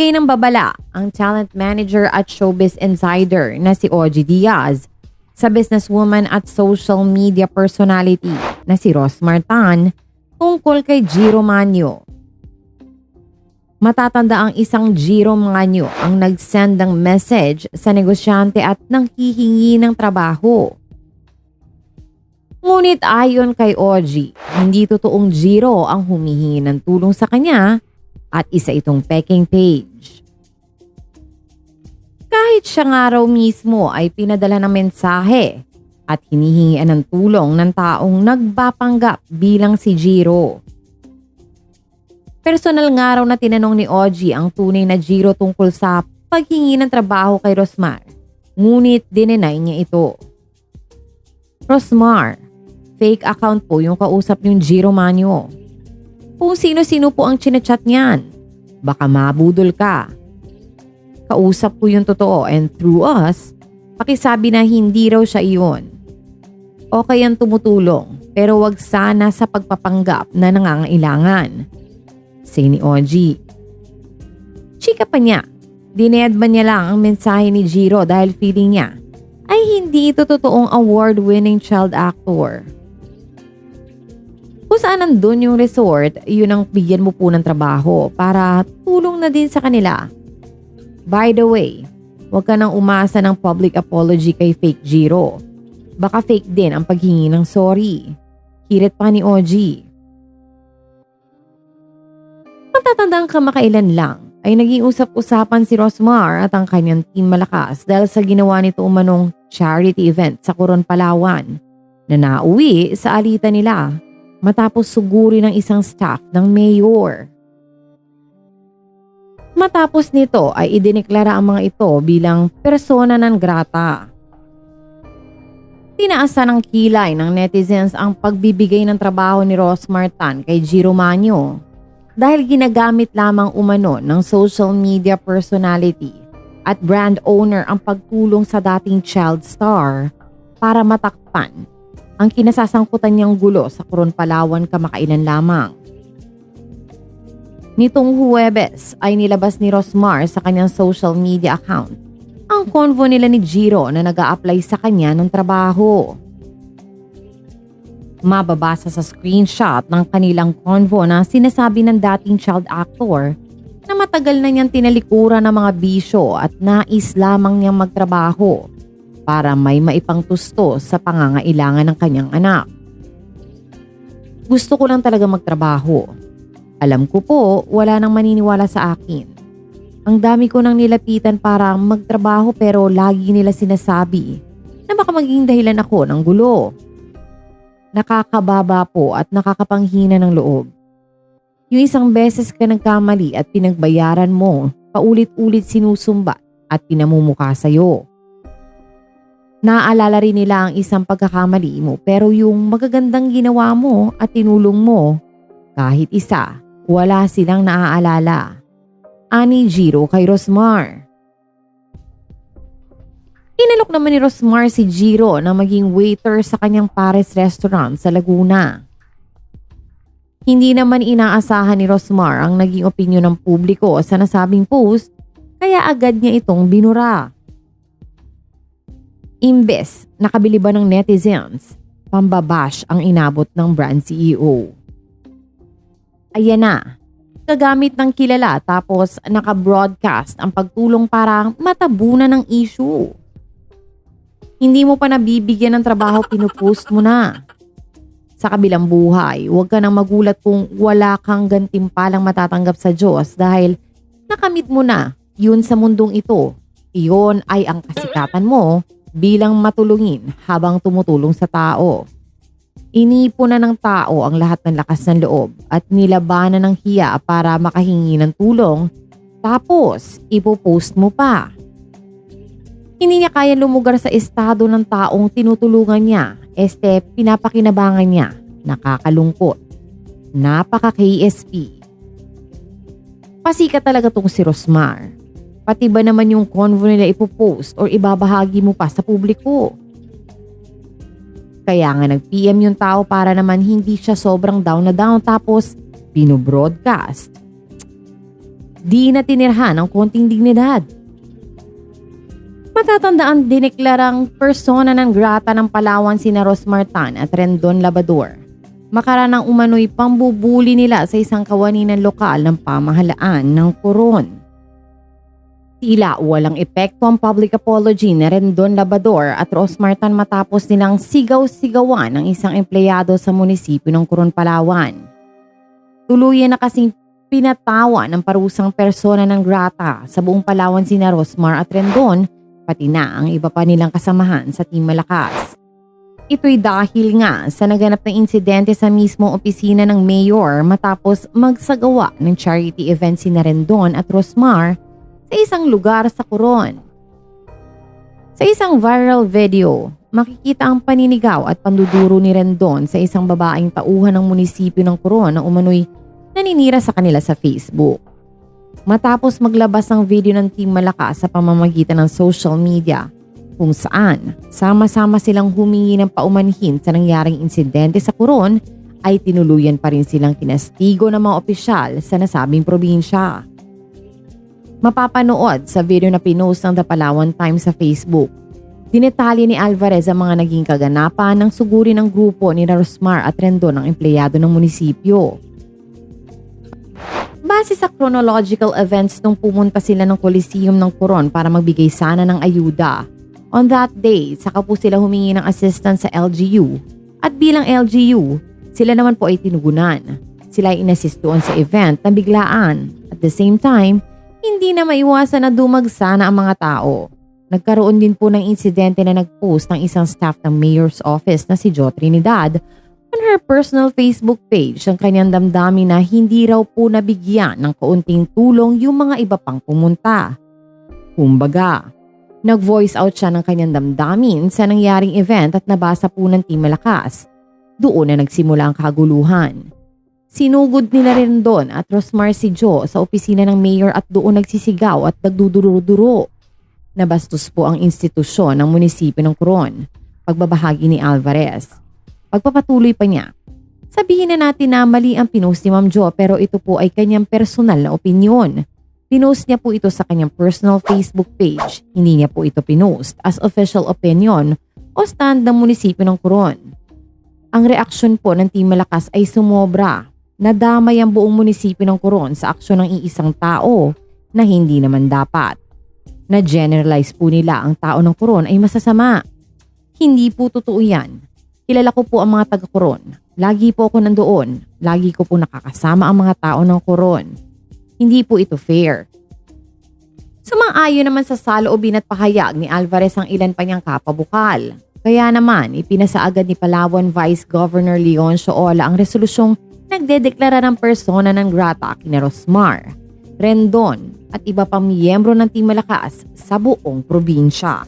Nagbigay ng babala ang talent manager at showbiz insider na si Ogie Diaz sa businesswoman at social media personality na si Rosmar Tan tungkol kay Jiro Manyo. Matatanda ang isang Jiro Manyo ang nag-send ng message sa negosyante at nanghihingi ng trabaho. Ngunit ayon kay Ogie, hindi totoong Jiro ang humihingi ng tulong sa kanya at isa itong peking page. Kahit siya nga raw mismo ay pinadala ng mensahe at hinihingian ng tulong ng taong nagpapanggap bilang si Jiro. Personal nga raw na tinanong ni Ogie ang tunay na Jiro tungkol sa paghingi ng trabaho kay Rosmar, ngunit dinenay niya ito. Rosmar, fake account po yung kausap niyong Jiro Manyo. Kung sino-sino po ang chinachat niyan, baka mabudol ka. Kausap ko yung totoo and through us, pakisabi na hindi raw siya iyon. Okay ang tumutulong pero wag sana sa pagpapanggap na nangangailangan. Say ni Ogie. Chika pa niya, dinedban niya lang ang mensahe ni Jiro dahil feeling niya ay hindi ito totoong award-winning child actor. Kung saan nandun yung resort, yun ang bigyan mo po ng trabaho para tulong na din sa kanila. By the way, huwag ka nang umasa ng public apology kay fake Jiro. Baka fake din ang paghingi ng sorry. Hirit pa ni Ogie. Matatandang kamakailan lang ay naging usap-usapan si Rosmar at ang kanyang team malakas dahil sa ginawa nito umanong charity event sa Coron, Palawan na nauwi sa alitan nila matapos suguri ng isang staff ng mayor. Matapos nito ay idineklara ang mga ito bilang persona non grata. Tinaasan ng kilay ng netizens ang pagbibigay ng trabaho ni Rosmar Tan kay Jiro Manyo dahil ginagamit lamang umano ng social media personality at brand owner ang pagtulong sa dating child star para matakpan ang kinasasangkutan niyang gulo sa Coron, Palawan kamakailan lamang. Nitong Huwebes ay nilabas ni Rosmar sa kanyang social media account ang convo nila ni Jiro na nag-a-apply sa kanya ng trabaho. Mababasa sa screenshot ng kanilang convo na sinasabi ng dating child actor na matagal na niyang tinalikuran ng mga bisyo at nais lamang niyang magtrabaho para may maipangtusto sa pangangailangan ng kanyang anak. Gusto ko lang talaga magtrabaho. Alam ko po, wala nang maniniwala sa akin. Ang dami ko nang nilapitan para magtrabaho pero lagi nila sinasabi na baka maging dahilan ako ng gulo. Nakakababa po at nakakapanghina ng loob. Yung isang beses ka nagkamali at pinagbayaran mo, paulit-ulit sinusumbat at pinamumukha sa'yo. Naaalala rin nila ang isang pagkakamali mo pero yung magagandang ginawa mo at tinulong mo, kahit isa, wala silang naaalala. Ani Jiro kay Rosmar. Inalok naman ni Rosmar si Jiro na maging waiter sa kanyang Paris restaurant sa Laguna. Hindi naman inaasahan ni Rosmar ang naging opinyon ng publiko sa nasabing post kaya agad niya itong binura. Imbes nakabili ba ng netizens, pambabash ang inabot ng brand CEO. Ayan na, kagamit ng kilala tapos naka-broadcast ang pagtulong para matabunan ng issue. Hindi mo pa nabibigyan ng trabaho, pinupost mo na. Sa kabilang buhay, huwag ka nang magulat kung wala kang gantimpalang matatanggap sa Diyos dahil nakamit mo na yun sa mundong ito. Iyon ay ang kasikatan mo bilang matulungin habang tumutulong sa tao. Inipon na ng tao ang lahat ng lakas ng loob at nilabanan ng hiya para makahingi ng tulong tapos ipopost mo pa. Hindi niya kaya lumugar sa estado ng taong tinutulungan niya, pinapakinabangan niya, nakakalungkot. Napaka-KSP. Pasikat talaga tong si Rosmar. Pati ba naman yung convo nila ipopost or ibabahagi mo pa sa publiko? Kaya nga nag-PM yung tao para naman hindi siya sobrang down na down tapos binobroadcast. Di na tinirhan ng konting dignidad. Matatandaan dineklarang persona non grata ng Palawan sina Rosmar Tan at Rendon Labrador. Makaranang umano'y pambubuli nila sa isang kawaninan lokal ng pamahalaan ng Coron. Tila walang epekto ang public apology ni Rendon Labrador at Rosmar Tan matapos nilang sigaw-sigawan ng isang empleyado sa munisipyo ng Coron, Palawan. Tuluyan na kasing pinatawa ng parusang persona non grata sa buong Palawan sina Rosmar at Rendon, pati na ang iba pa nilang kasamahan sa Team Malakas. Ito'y dahil nga sa naganap na insidente sa mismong opisina ng mayor matapos magsagawa ng charity event sina Rendon at Rosmar sa isang lugar sa Coron. Sa isang viral video, makikita ang paninigaw at panduduro ni Rendon sa isang babaeng tauhan ng munisipyo ng Coron na umano'y naninira sa kanila sa Facebook. Matapos maglabas ng video ng Team Malakas sa pamamagitan ng social media, kung saan sama-sama silang humingi ng paumanhin sa nangyaring insidente sa Coron, ay tinuluyan pa rin silang kinastigo ng mga opisyal sa nasabing probinsya. Mapapanood sa video na pinost ng The Palawan Times sa Facebook. Dinetalye ni Alvarez ang mga naging kaganapan ng suguri ng grupo ni Rosmar at Rendon ng empleyado ng munisipyo. Base sa chronological events nung pumunta sila ng Coliseum ng Coron para magbigay sana ng ayuda. On that day, saka po sila humingi ng assistance sa LGU at bilang LGU, sila naman po ay tinugunan. Sila ay inassist doon sa event na biglaan. At the same time, hindi na maiwasan na dumagsa na ang mga tao. Nagkaroon din po ng insidente na nagpost ng isang staff ng mayor's office na si Jo Trinidad on her personal Facebook page ang kanyang damdamin na hindi raw po nabigyan ng kaunting tulong yung mga iba pang pumunta. Kumbaga, nag-voice out siya ng kanyang damdamin sa nangyaring event at nabasa po ng Team Malakas. Doon na nagsimula ang kaguluhan. Sinugod nila rin doon at Rosmar si Jo sa opisina ng mayor at doon nagsisigaw at nagduduro-duro. Nabastos po ang institusyon ng munisipyo ng Coron, pagbabahagi ni Alvarez. Pagpapatuloy pa niya, sabihin na natin na mali ang pinost ni Ma'am Jo pero ito po ay kanyang personal na opinyon. Pinost niya po ito sa kanyang personal Facebook page. Hindi niya po ito pinost as official opinion o stand ng munisipyo ng Coron. Ang reaksyon po ng Team Malakas ay sumobra. Nadamay ang buong munisipyo ng Coron sa aksyon ng iisang tao na hindi naman dapat. Na-generalize po nila ang tao ng Coron ay masasama. Hindi po totoo yan. Kilala ko po ang mga taga-Coron. Lagi po ako nandoon. Lagi ko po nakakasama ang mga tao ng Coron. Hindi po ito fair. Sumang-ayon naman sa saloobin at pahayag ni Alvarez ang ilan pa niyang kapabukal. Kaya naman, ipinasa agad ni Palawan Vice Governor Leoncio Ola ang resolusyong nagdedeklara ng persona non grata kina Rosmar, Rendon at iba pang miyembro ng Team Malakas sa buong probinsya.